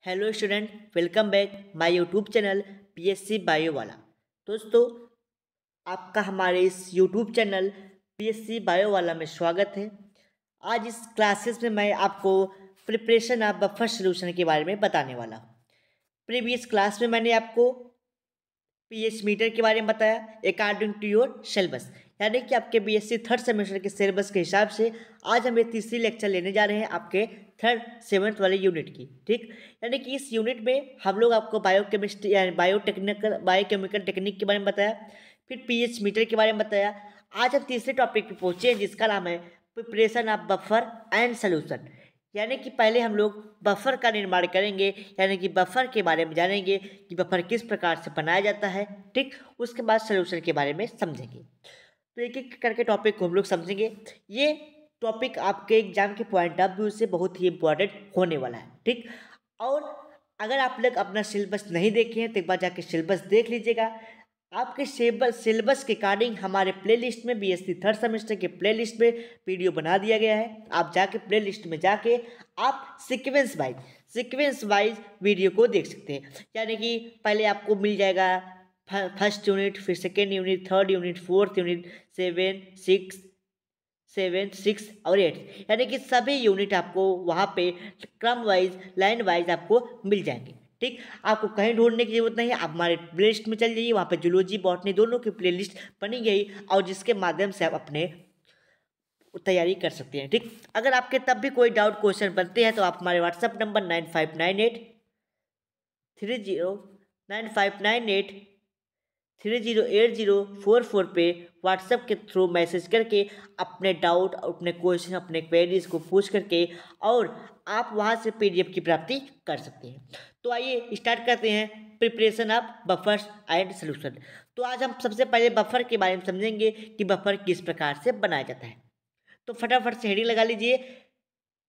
Hello student, welcome back my YouTube channel PSC bio वाला। दोस्तों, आपका हमारे इस यूट्यूब चैनल पीएससी बायो वाला में स्वागत है। आज इस क्लासेस में मैं आपको प्रिपरेशन ऑफ बफर सॉल्यूशन के बारे में बताने वाला हूँ। प्रीवियस क्लास में मैंने आपको पीएच मीटर के बारे में बताया अकॉर्डिंग टू योर सिलेबस, यानी कि आपके बीएससी थर्ड सेमेस्टर के सिलेबस के हिसाब से आज हम ये तीसरी लेक्चर लेने जा रहे हैं आपके थर्ड सेवन्थ वाले यूनिट की। ठीक, यानी कि इस यूनिट में हम लोग आपको बायोकेमिस्ट्री यानी बायोकेमिकल टेक्निक के बारे में बताया, फिर पीएच मीटर के बारे में बताया। आज हम तीसरे टॉपिक पे पहुंचे हैं जिसका नाम है preparation of buffer and solution, यानी कि पहले हम लोग बफर का निर्माण करेंगे, यानी कि बफर के बारे में जानेंगे कि बफर किस प्रकार से बनाया जाता है। ठीक, उसके बाद सोल्यूशन के बारे में समझेंगे। तो एक एक करके टॉपिक को हम लोग समझेंगे। ये टॉपिक आपके एग्जाम के पॉइंट ऑफ व्यू से बहुत ही इंपॉर्टेंट होने वाला है। ठीक, और अगर आप लोग अपना सिलेबस नहीं देखे हैं तो एक बार जाके सिलेबस देख लीजिएगा। आपके सिलेबस के अकॉर्डिंग हमारे प्लेलिस्ट में बीएससी थर्ड सेमेस्टर के प्लेलिस्ट में वीडियो बना दिया गया है। आप जाके प्लेलिस्ट में जाके आप सीक्वेंस वाइज वीडियो को देख सकते हैं, यानी कि पहले आपको मिल जाएगा फर्स्ट यूनिट, फिर second unit, third unit, fourth unit, seven six और एट, यानी कि सभी यूनिट आपको वहाँ पे क्रम वाइज लाइन वाइज आपको मिल जाएंगे। ठीक, आपको कहीं ढूंढने की जरूरत नहीं है, आप हमारे प्लेलिस्ट में चल जाइए, वहाँ पे जूलॉजी बॉटनी दोनों की प्लेलिस्ट बनी गई और जिसके माध्यम से आप अपने तैयारी कर सकते हैं। ठीक, अगर आपके तब भी कोई डाउट क्वेश्चन बनते हैं तो आप हमारे व्हाट्सएप नंबर 9598308598 पे व्हाट्सएप के थ्रू मैसेज करके अपने डाउट, अपने क्वेश्चन, अपने क्वेरीज को पूछ करके और आप वहाँ से पीडीएफ की प्राप्ति कर सकते हैं। तो आइए स्टार्ट करते हैं preparation of buffers and solution. तो आज हम सबसे पहले बफर के बारे में समझेंगे कि बफर किस प्रकार से बनाया जाता है। तो फटाफट से हेडिंग लगा लीजिए,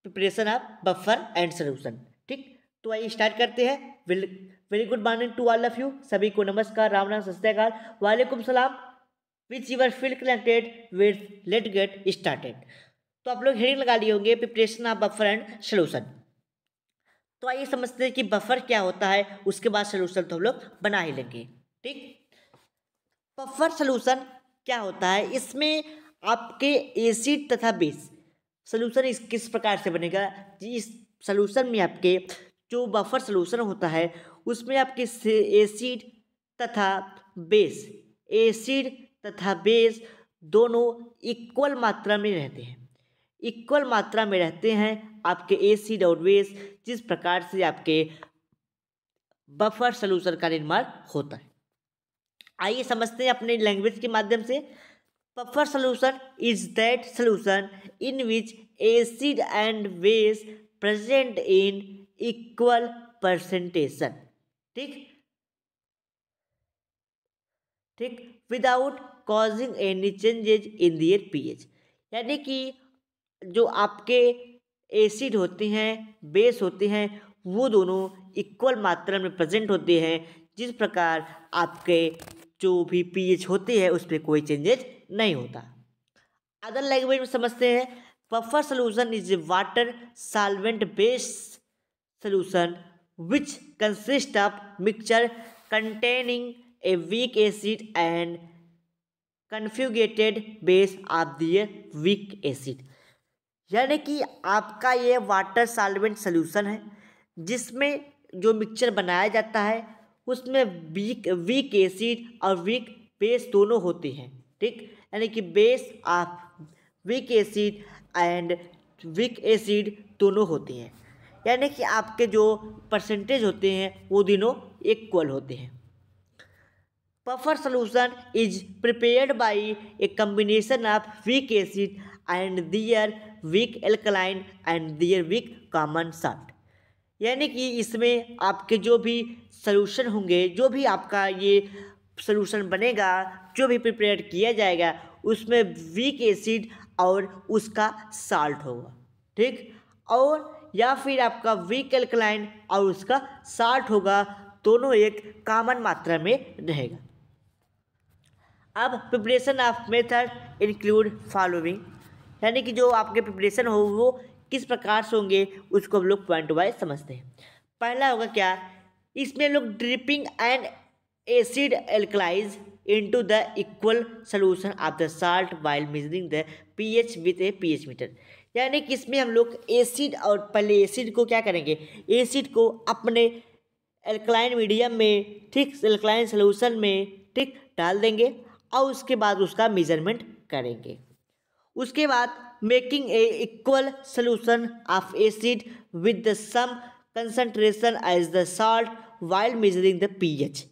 preparation of buffer and solution. ठीक, तो आइए स्टार्ट करते हैं। Very good morning to all of you, सभी को नमस्कार, राम राम, सत श्री अकाल, वालेकुम सलाम। Which you're feel connected with let get started. तो आप लोग हेडिंग लगा लिए होंगे preparation of buffer and solution. तो आइए समझते हैं कि बफर क्या होता है, उसके बाद सोल्यूशन तो हम लोग बना ही लेंगे। ठीक, बफर सोल्यूशन क्या होता है, इसमें आपके एसिड तथा बेस सोल्यूशन इस किस प्रकार से बनेगा जी। इस सोल्यूशन में आपके जो बफर सोल्यूशन होता है उसमें आपके एसिड तथा बेस दोनों इक्वल मात्रा में रहते हैं। इक्वल मात्रा में रहते हैं आपके एसिड और बेस, जिस प्रकार से आपके बफर सोल्यूशन का निर्माण होता है। आइए समझते हैं अपने लैंग्वेज के माध्यम से। Buffer solution is that solution in which acid and base present in equal percentage। ठीक, without causing any changes in their pH, यानी कि जो आपके एसिड होते हैं, बेस होते हैं, वो दोनों इक्वल मात्रा में प्रेजेंट होते हैं, जिस प्रकार आपके जो भी पीएच होते हैं उस पर कोई चेंजेज नहीं होता। अदर लैंग्वेज में समझते हैं, buffer solution is a water solvent based solution which consist of mixture containing a weak acid and conjugated base of the weak acid, यानी कि आपका ये वाटर सॉल्वेंट सोल्यूशन है जिसमें जो मिक्सचर बनाया जाता है उसमें वीक एसिड और वीक बेस दोनों होते हैं। ठीक, यानी कि base of weak acid and weak acid दोनों होते हैं, यानी कि आपके जो परसेंटेज होते हैं वो दोनों इक्वल होते हैं। Buffer solution is prepared by a combination of weak acid and their weak alkaline and their weak common salt, यानी कि इसमें आपके जो भी सोल्यूशन होंगे, जो भी आपका ये सोल्यूशन बनेगा, जो भी प्रिपेयर किया जाएगा उसमें वीक एसिड और उसका साल्ट होगा। ठीक, और या फिर आपका वीक एल्कलाइन और उसका साल्ट होगा, दोनों एक कॉमन मात्रा में रहेगा। अब preparation of method include following, यानी कि जो आपके प्रिपरेशन हो वो किस प्रकार से होंगे उसको हम लोग पॉइंट वाइज समझते हैं। पहला होगा क्या, इसमें हम लोग dripping and acid alkalis into the equal solution of the salt while measuring the pH with a pH meter. यानी कि इसमें हम लोग एसिड, और पहले एसिड को क्या करेंगे, एसिड को अपने एल्कलाइन मीडियम में, ठीक, एल्कलाइन सोल्यूशन में, ठीक, डाल देंगे और उसके बाद उसका मेजरमेंट करेंगे। उसके बाद making a equal solution of acid with the same concentration as the salt while measuring the pH.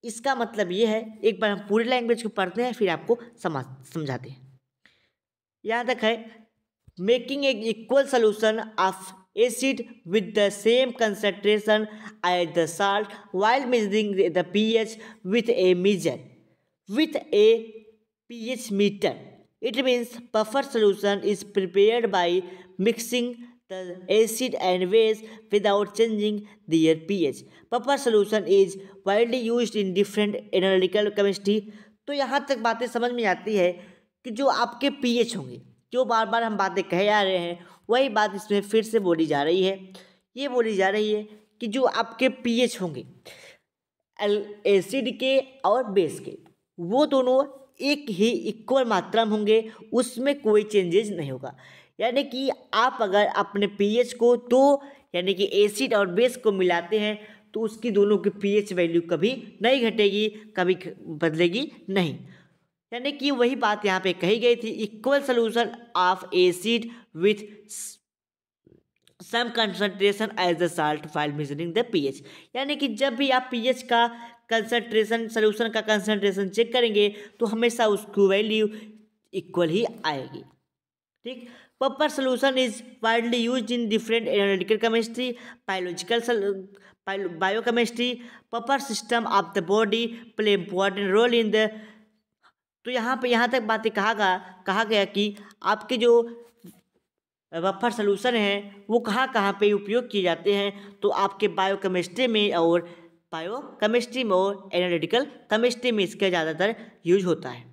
इसका मतलब ये है, एक बार हम पूरी लैंग्वेज को पढ़ते हैं फिर आपको समझाते हैं। यहाँ तक है, making a equal solution of acid with the same concentration as the salt while measuring the pH with a pH meter. It means buffer solution is prepared by mixing the acid and base without changing their pH. Buffer solution is widely used in different analytical chemistry. तो यहाँ तक बातें समझ में आती है कि जो आपके pH होंगे, जो बार बार हम बातें कहे आ रहे हैं, वही बात इसमें फिर से बोली जा रही है। ये बोली जा रही है कि जो आपके पीएच होंगे एसिड के और बेस के, वो दोनों एक ही इक्वल मात्रा में होंगे, उसमें कोई चेंजेस नहीं होगा। यानी कि आप अगर अपने पीएच को दो, यानी कि एसिड और बेस को मिलाते हैं, तो उसकी दोनों की पीएच वैल्यू कभी नहीं घटेगी, कभी बदलेगी नहीं। यानी कि वही बात यहाँ पे कही गई थी, equal solution of acid with some concentration as the salt while measuring the pH. यानी कि जब भी आप पीएच का कंसंट्रेशन, सोल्यूशन का कंसंट्रेशन चेक करेंगे तो हमेशा उसकी वैल्यू इक्वल ही आएगी, ठीक। Buffer solution is widely used in different analytical chemistry, biochemistry. Buffer system of the body play important role in the, तो यहाँ तक बातें कहा गया कि आपके जो बफर सोल्यूशन हैं वो कहाँ पे उपयोग किए जाते हैं, तो आपके बायोकेमिस्ट्री में और एनालिटिकल केमिस्ट्री में इसका ज़्यादातर यूज होता है।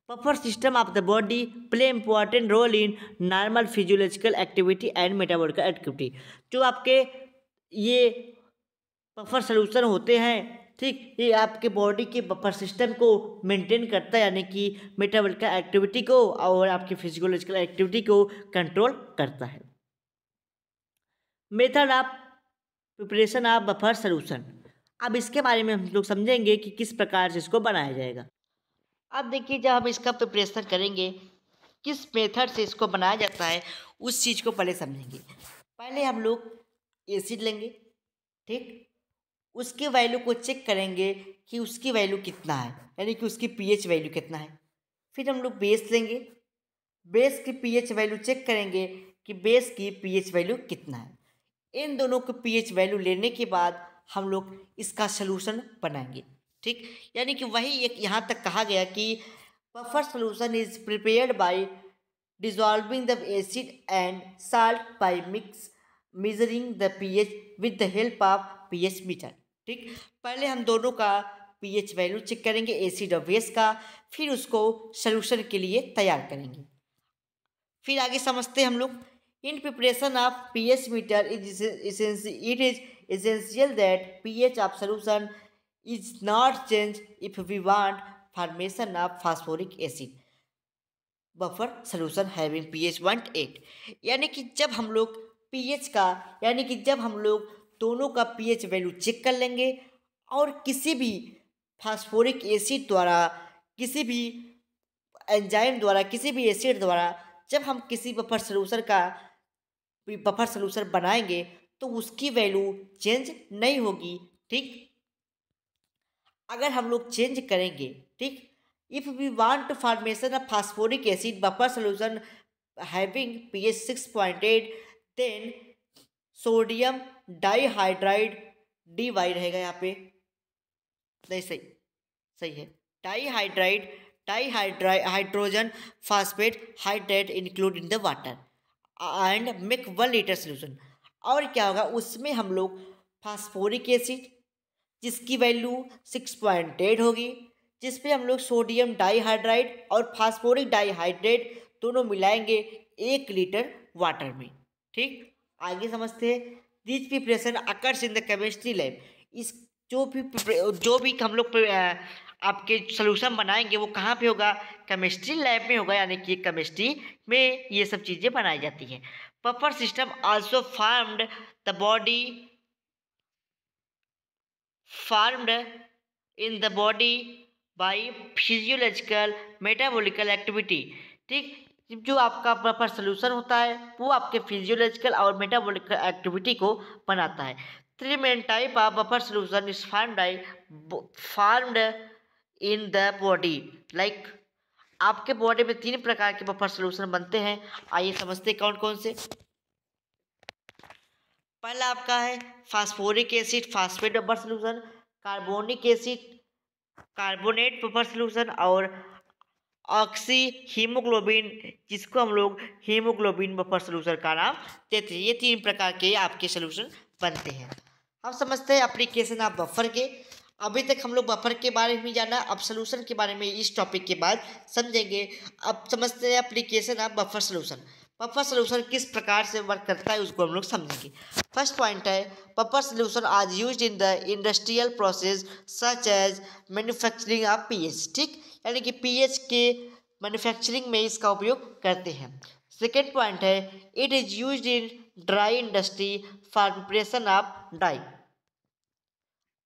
Buffer system of the body play important role in normal physiological activity and metabolic activity. जो आपके ये बफर सोल्यूशन होते हैं, ठीक, ये आपके बॉडी के बफर सिस्टम को मेंटेन करता है, यानी कि मेटाबॉलिक एक्टिविटी को और आपकी फिजियोलॉजिकल एक्टिविटी को कंट्रोल करता है। Method of preparation of buffer solution, अब इसके बारे में हम लोग समझेंगे कि किस प्रकार से इसको बनाया जाएगा। अब देखिए, जब हम इसका प्रिपरेशन करेंगे, किस मेथड से इसको बनाया जाता है, उस चीज़ को पहले समझेंगे। पहले हम लोग एसिड लेंगे, ठीक, उसके वैल्यू को चेक करेंगे कि उसकी वैल्यू कितना है, यानी कि उसकी पीएच वैल्यू कितना है। फिर हम लोग बेस लेंगे, बेस की पीएच वैल्यू चेक करेंगे कि बेस की पीएच वैल्यू कितना है। इन दोनों को पीएच वैल्यू लेने के बाद हम लोग इसका सलूशन बनाएंगे, ठीक। यानी कि वही एक यहाँ तक कहा गया कि buffer solution is prepared bye dissolving the acid and salt by measuring the pH with the help of pH meter, ठीक। पहले हम दोनों का पीएच वैल्यू चेक करेंगे, एसिड और बेस का, फिर उसको सॉल्यूशन के लिए तैयार करेंगे। फिर आगे समझते हैं हम लोग। In preparation of pH meter it is essential that pH of solution is not changed if we want formation of phosphoric acid buffer solution having pH 1.8। यानी कि जब हम लोग pH का, यानी कि जब हम लोग दोनों का pH वैल्यू चेक कर लेंगे और किसी भी फास्फोरिक एसिड द्वारा, किसी भी एंजाइम द्वारा, किसी भी एसिड द्वारा जब हम किसी बफर सोल्यूशन बनाएंगे तो उसकी वैल्यू चेंज नहीं होगी, ठीक। अगर हम लोग चेंज करेंगे, ठीक, if we want formation of phosphoric acid buffer solution having pH 6.8 then sodium dihydride DY रहेगा यहाँ पे, नहीं, सही है, hydrogen phosphate hydrate include in the water and make 1 litre solution. और क्या होगा, उसमें हम लोग फास्फोरिक एसिड जिसकी वैल्यू 6.8 होगी, जिसपे हम लोग सोडियम डाइहाइड्राइड और फास्फोरिक डाइहाइड्रेट दोनों मिलाएंगे 1 लीटर वाटर में, ठीक। आगे समझते हैं। This preparation occurs in the chemistry lab. इस जो भी हम लोग आपके सोल्यूशन बनाएंगे वो कहाँ पे होगा, केमिस्ट्री लैब में होगा, यानी कि केमिस्ट्री में ये सब चीज़ें बनाई जाती हैं। Buffer system also farmed in the body by physiological metabolical activity. ठीक, जो आपका बफर सोल्यूशन होता है वो आपके फिजियोलॉजिकल और मेटाबॉलिकल एक्टिविटी को बनाता है। Three main type of buffer solution is farmed in the body. Like आपके बॉडी में 3 प्रकार के बफर सोल्यूशन बनते हैं। आइए समझते हैं कौन कौन से। पहला आपका है phosphoric acid phosphate buffer solution, carbonic acid carbonate buffer solution, और ऑक्सी हीमोग्लोबिन, जिसको हम लोग हीमोग्लोबिन बफर सोल्यूशन का नाम देते हैं। ये 3 प्रकार के आपके सोल्यूशन बनते हैं। हम समझते हैं एप्लीकेशन ऑफ बफर के। अभी तक हम लोग बफर के बारे में जाना, अब सोल्यूशन के बारे में इस टॉपिक के बाद समझेंगे। अब समझते हैं application of buffer solution. Buffer solution किस प्रकार से वर्क करता है उसको हम लोग समझेंगे। फर्स्ट पॉइंट है buffer solution are used in the industrial process such as manufacturing of pH. ठीक, यानी कि पीएच के मैन्युफैक्चरिंग में इसका उपयोग करते हैं। सेकेंड पॉइंट है it is used in dry industry for preparation of dye.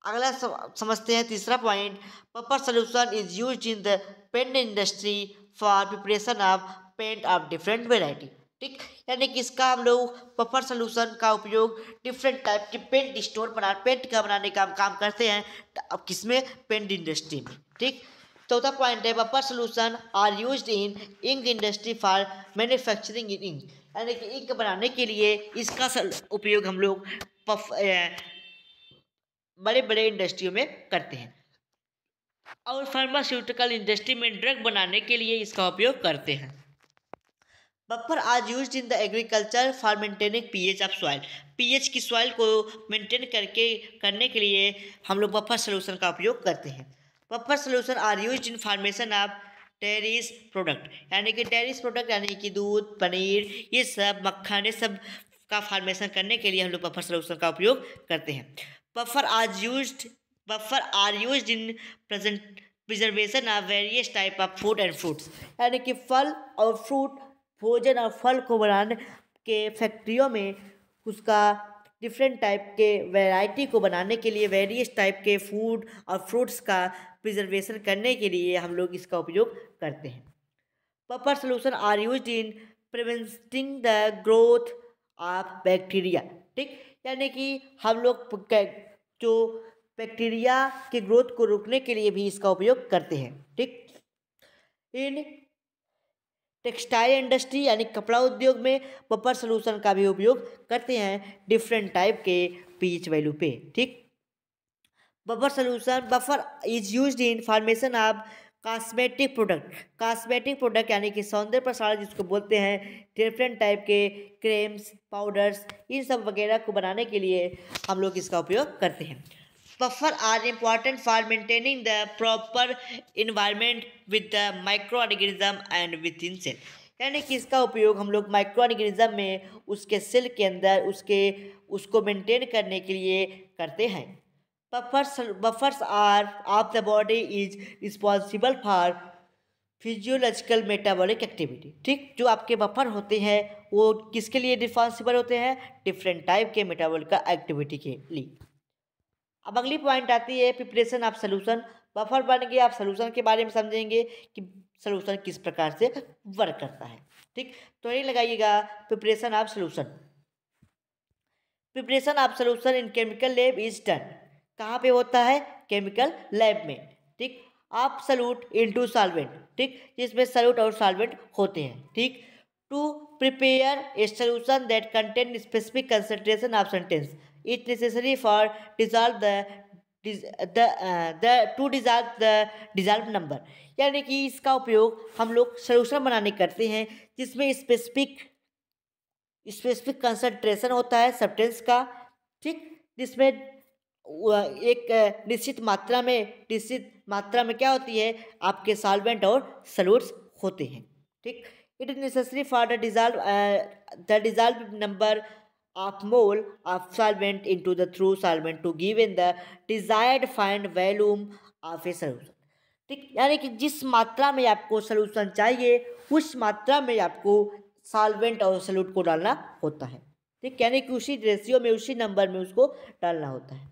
अगला समझते हैं तीसरा point, buffer solution is used in the paint industry for preparation of paint of different variety. ठीक, यानी कि इसका हम लोग बफर सोल्यूशन का उपयोग डिफरेंट टाइप के पेंट का बनाने का काम करते हैं। अब किसमें, पेंट इंडस्ट्री में। ठीक, चौथा पॉइंट है buffer solution are used in ink industry for manufacturing in ink, यानी कि इंक बनाने के लिए इसका उपयोग हम लोग बड़े बड़े इंडस्ट्रियों में करते हैं। और फार्मास्यूटिकल इंडस्ट्री में ड्रग बनाने के लिए इसका उपयोग करते हैं। बफर आज used in the agriculture for maintaining pH of soil. PH की सॉइल को मेंटेन करने के लिए हम लोग बफर सोल्यूशन का उपयोग करते हैं। Buffer solution are used in formation of dairies product, यानी कि डेयरीज प्रोडक्ट यानी कि दूध, पनीर, ये सब मक्खन, ये सब का फॉर्मेशन करने के लिए हम लोग बफर सोल्यूशन का उपयोग करते हैं। Buffer are used in preservation of various type of food and fruits, यानी कि फल और फ्रूट, भोजन और फल को बनाने के फैक्ट्रियों में उसका डिफरेंट टाइप के वैरायटी को बनाने के लिए, वेरियस टाइप के फूड और फ्रूट्स का प्रिजर्वेशन करने के लिए हम लोग इसका उपयोग करते हैं। Buffer solution are used in preventing the growth of bacteria. ठीक, यानी कि हम लोग जो बैक्टीरिया के ग्रोथ को रोकने के लिए भी इसका उपयोग करते हैं। ठीक, इन टेक्सटाइल इंडस्ट्री यानी कपड़ा उद्योग में बफर सोल्यूशन का भी उपयोग करते हैं डिफरेंट टाइप के पीएच वैल्यू पे। ठीक, buffer is used in formation of cosmetic product यानी कि सौंदर्य प्रसाधन जिसको बोलते हैं, डिफरेंट टाइप के क्रीम्स, पाउडर्स, इन सब वगैरह को बनाने के लिए हम लोग इसका उपयोग करते हैं। Buffer are important for maintaining the proper environment with the micro organism and with in cell, यानी कि इसका उपयोग हम लोग माइक्रो ऑर्गेनिज्म में उसके सेल के अंदर उसको मेंटेन करने के लिए करते हैं। Buffers are of the body is responsible for physiological metabolic activity. ठीक, जो आपके बफर होते हैं वो किसके लिए रिस्पॉन्सिबल होते हैं, डिफरेंट टाइप के मेटाबॉलिक एक्टिविटी के लिए। अब अगली पॉइंट आती है प्रिपरेशन ऑफ सोल्यूशन। बफर बन गया, आप सोल्यूशन के बारे में समझेंगे कि सोल्यूशन किस प्रकार से वर्क करता है। ठीक, तो ये लगाइएगा preparation of solution. Preparation of solution in chemical lab is done, कहाँ पे होता है, केमिकल लैब में। ठीक, आप सल्यूट इनटू सॉल्वेंट, ठीक, जिसमें सल्यूट और सॉल्वेंट होते हैं। ठीक, to prepare a solution that contain specific concentration of substance it necessary for dissolve the dissolve number, यानी कि इसका उपयोग हम लोग सोल्यूशन बनाने करते हैं जिसमें स्पेसिफिक कंसंट्रेशन होता है सब्सटेंस का। ठीक, जिसमें एक निश्चित मात्रा में क्या होती है, आपके सॉल्वेंट और सॉल्यूट्स होते हैं। ठीक, it is necessary for the dissolve number of mole of solvent into the through solvent to give in the desired find volume of a solution। ठीक, यानी कि जिस मात्रा में आपको सॉल्यूशन चाहिए उस मात्रा में आपको सॉल्वेंट और सॉल्यूट को डालना होता है। ठीक, यानी कि उसी रेशियो में उसी नंबर में उसको डालना होता है।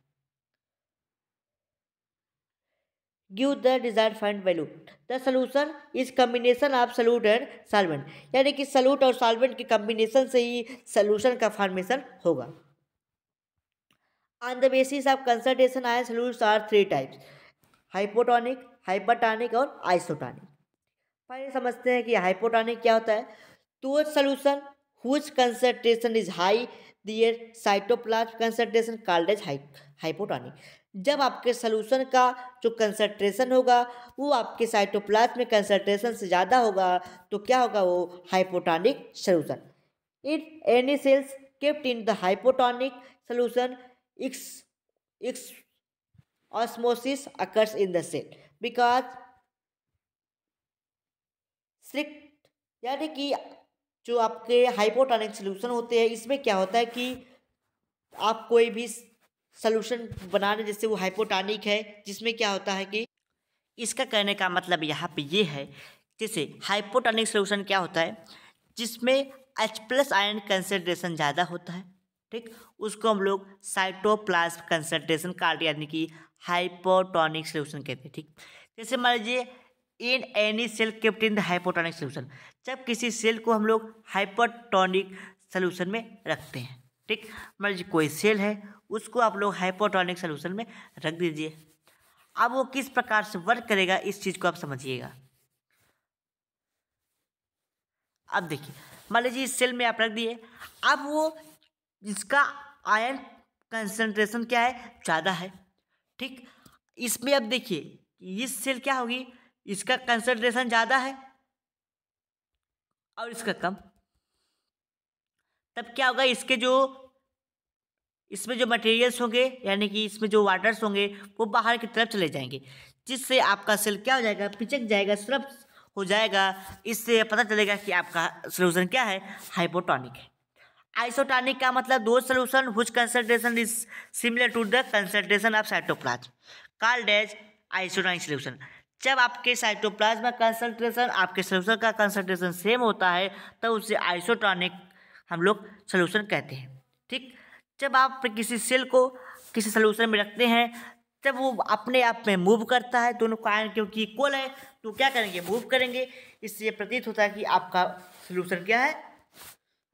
Give the desired find value the solution is combination of solute and solvent, यानी कि सॉल्यूट और सॉल्वेंट के कम्बिनेशन से ही सॉल्यूशन का फॉर्मेशन होगा। On the basis of concentration ion solutes are three types, hypotonic, hypertonic और आइसोटोनिक। पहले समझते हैं कि हाइपोटोनिक क्या होता है। तो solution whose concentration is high there cytoplasm concentration called as hypotonic. जब आपके सॉल्यूशन का जो कंसंट्रेशन होगा वो आपके साइटोप्लाज्म में कंसंट्रेशन से ज़्यादा होगा तो क्या होगा, वो hypotonic solution. In any cells kept in the hypotonic solution exosmosis occurs in the cell because strict, यानी कि जो आपके हाइपोटोनिक सॉल्यूशन होते हैं इसमें क्या होता है कि आप कोई भी सॉल्यूशन बनाने, जैसे वो हाइपोटोनिक है जिसमें क्या होता है कि इसका कहने का मतलब यहाँ पे ये है, जैसे हाइपोटोनिक सॉल्यूशन क्या होता है जिसमें H+ आयन कंसंट्रेशन ज़्यादा होता है। ठीक, उसको हम लोग साइटोप्लाज्म कंसंट्रेशन कार्ड यानी कि हाइपोटोनिक सॉल्यूशन कहते हैं। ठीक, जैसे मान लीजिए in any cell kept in the hypotonic solution, जब किसी सेल को हम लोग हाइपोटोनिक सॉल्यूशन में रखते हैं। ठीक, मान लीजिए कोई सेल है उसको आप लोग हाइपोटोनिक सॉल्यूशन में रख दीजिए। अब वो किस प्रकार से वर्क करेगा इस चीज़ को आप समझिएगा। अब देखिए, मान लीजिए इस सेल में आप रख दिए, अब वो इसका आयन कंसंट्रेशन क्या है, ज़्यादा है। ठीक, इसमें अब देखिए इस सेल क्या होगी, इसका कंसंट्रेशन ज़्यादा है और इसका कम, तब क्या होगा, इसमें जो मटेरियल्स होंगे यानी कि इसमें जो वाटर्स होंगे वो बाहर की तरफ चले जाएंगे, जिससे आपका सेल क्या हो जाएगा, पिचक जाएगा, स्लप हो जाएगा। इससे पता चलेगा कि आपका सॉल्यूशन क्या है, हाइपोटोनिक है। आइसोटोनिक का मतलब दो solution which concentration is similar to the concentration of cytoplasm called as isotonic solution. जब आपके साइटोप्लाज्म का कंसंट्रेशन आपके सॉल्यूशन का कंसंट्रेशन सेम होता है तो उसे आइसोटोनिक हम लोग सॉल्यूशन कहते हैं। ठीक, जब आप किसी सेल को किसी सॉल्यूशन में रखते हैं जब वो अपने आप में मूव करता है, दोनों का आयन क्योंकि इक्वल है तो क्या करेंगे, मूव करेंगे। इससे प्रतीत होता है कि आपका सॉल्यूशन क्या है,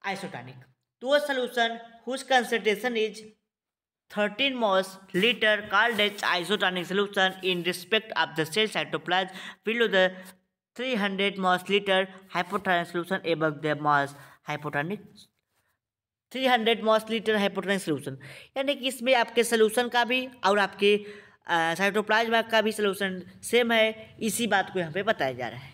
आइसोटोनिक। तो solution whose concentration is 13 moles liter called as isotonic solution in respect of the cell cytoplasm below the 300 moles liter hypotonic solution above the moles hypotonic 300 moles liter hypotonic solution, यानी कि इसमें आपके solution का भी और आपके cytoplasm का भी सॉल्यूशन सेम है। इसी बात को यहाँ पे बताया जा रहा है।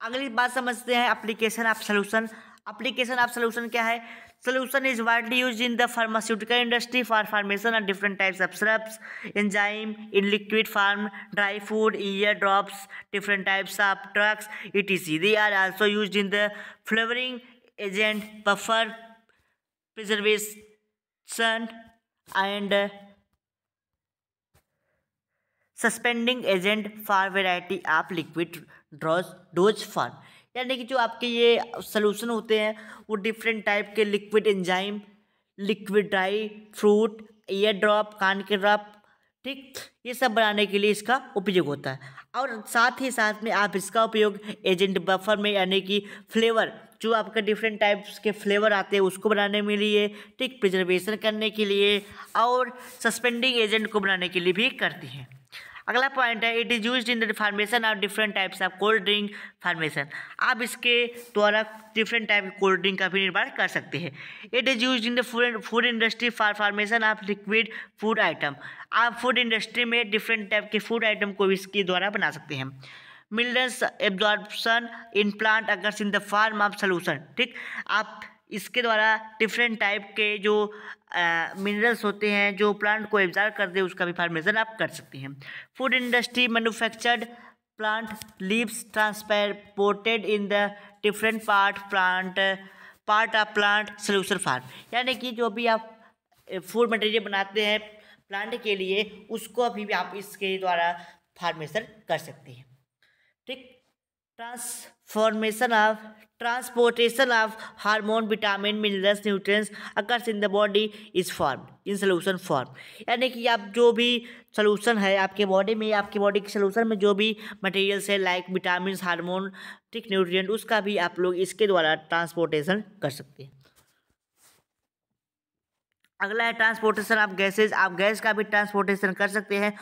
अगली बात समझते हैं application of solution. Application of solution क्या है, solution is widely used in the pharmaceutical industry for formation of different types of syrups, enzyme in liquid form, dry food, ear drops, different types of drugs, etc. They are also used in the flavoring agent, buffer, preservation, and suspending agent for variety of liquid dose form। यानी कि जो आपके ये solution होते हैं वो different type के liquid enzyme, liquid dry fruit, ear drop, कान के ड्रॉप, ठीक, ये सब बनाने के लिए इसका उपयोग होता है। और साथ ही साथ में आप इसका उपयोग एजेंट बफर में यानी कि फ्लेवर, जो आपका डिफरेंट टाइप्स के फ्लेवर आते हैं उसको बनाने में लिए, ठीक, प्रिजर्वेशन करने के लिए और सस्पेंडिंग एजेंट को बनाने के लिए भी करती हैं। अगला पॉइंट है it is used in the formation of different types of cold drink formation. आप इसके द्वारा डिफरेंट टाइप के कोल्ड ड्रिंक का भी निर्माण कर सकते हैं। It is used in the food industry for formation of liquid food item. आप फूड इंडस्ट्री में डिफरेंट टाइप के फूड आइटम को इसके द्वारा बना सकते हैं। Minerals absorption in plant occurs in the form of solution, ठीक, आप इसके द्वारा डिफरेंट टाइप के जो मिनरल्स होते हैं जो प्लांट को एब्जॉर्ब कर दे उसका भी फॉर्मेशन आप कर सकते हैं। Food industry manufactured plant leaves transported in the different part part of plant solution farm, यानी कि जो भी आप फूड मटेरियल बनाते हैं प्लांट के लिए उसको अभी भी आप इसके द्वारा फार्मेशन कर सकते हैं। ठीक, transportation of hormone, vitamin, minerals, nutrients occurs in the body is form in solution form, यानी कि आप जो भी सोल्यूशन है आपके बॉडी में, आपके बॉडी के सोल्यूशन में जो भी मटेरियल्स है लाइक विटामिन, हार्मोन, ठीक, न्यूट्रिएंट, उसका भी आप लोग इसके द्वारा ट्रांसपोर्टेशन कर सकते हैं। अगला है ट्रांसपोर्टेशन ऑफ गैसेज, आप गैस का भी ट्रांसपोर्टेशन कर सकते हैं,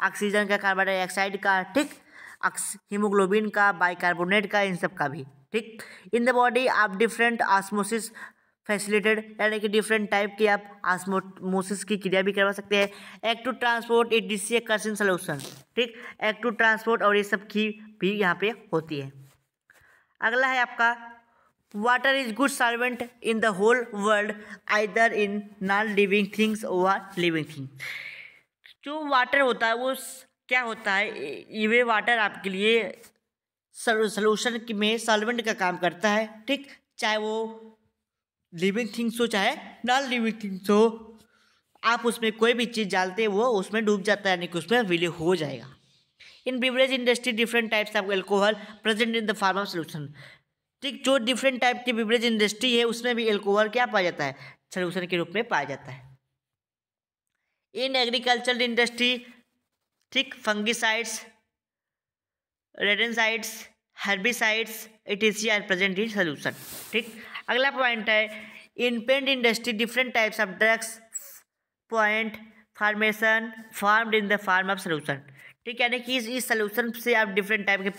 ऑक्सीजन का, कार्बन डाइऑक्साइड का, ठीक, हीमोग्लोबिन का, बाइकार्बोनेट का, इन सब का भी। ठीक, इन द बॉडी आप डिफरेंट ऑस्मोसिस फैसिलिटेड, यानी कि डिफरेंट टाइप की आप ऑस्मोसिस की क्रिया भी करवा सकते हैं। एक्ट टू ट्रांसपोर्ट इट डिसी कर्सिन सोल्यूशन, ठीक, एक्ट टू ट्रांसपोर्ट और ये सब की भी यहाँ पे होती है। अगला है आपका water is good solvent in the whole world either in non living things और लिविंग थिंग। जो वाटर होता है वो क्या होता है, ये वाटर आपके लिए सोल्यूशन में सॉल्वेंट का काम करता है। ठीक, चाहे वो लिविंग थिंग्स हो चाहे नॉन लिविंग थिंग्स हो, आप उसमें कोई भी चीज़ डालते हैं वो उसमें डूब जाता है, यानी कि उसमें विलीन हो जाएगा। In beverage industry different types of alcohol present in the form of solution. ठीक, जो डिफरेंट टाइप की बेवरेज इंडस्ट्री है उसमें भी एल्कोहल क्या पाया जाता है, सोल्यूशन के रूप में पाया जाता है। इन एग्रीकल्चर इंडस्ट्री, ठीक, fungicides, rodenticides, herbicides etc are present in solution. ठीक, अगला पॉइंट है in paint industry different types of drugs point formation formed in the form of solution. ठीक, यानी कि इस सोल्यूशन से आप डिफरेंट टाइप के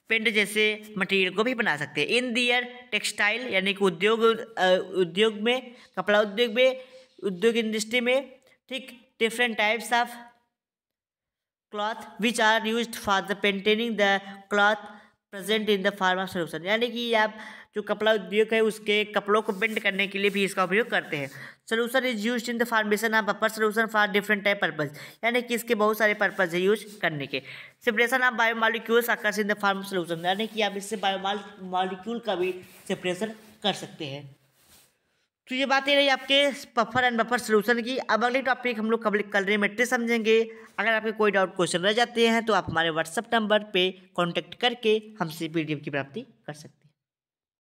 पेंट जैसे मटेरियल को भी बना सकते हैं। इन दियर टेक्सटाइल, यानी कि उद्योग में, कपड़ा उद्योग में, उद्योग इंडस्ट्री में, ठीक, different types of cloth which are used for the painting the cloth present in the form of solution, यानी कि आप जो कपड़ा उद्योग है उसके कपड़ों को पेंट करने के लिए भी इसका उपयोग करते हैं। Solution is used in the formation of buffer solution for different type purpose, यानी कि इसके बहुत सारे पर्पज है यूज करने के। Separation of biomolecules occurs in the form of solution, यानी कि आप इससे बायोमॉलिक्यूल का भी सेपरेशन कर सकते हैं। तो ये बातें रही आपके बफर एंड बफर सोल्यूशन की। अब अगले टॉपिक हम लोग कलरीमेट्री समझेंगे। अगर आपके कोई डाउट क्वेश्चन रह जाते हैं तो आप हमारे व्हाट्सएप नंबर पे कांटेक्ट करके हमसे पीडीएफ की प्राप्ति कर सकते हैं।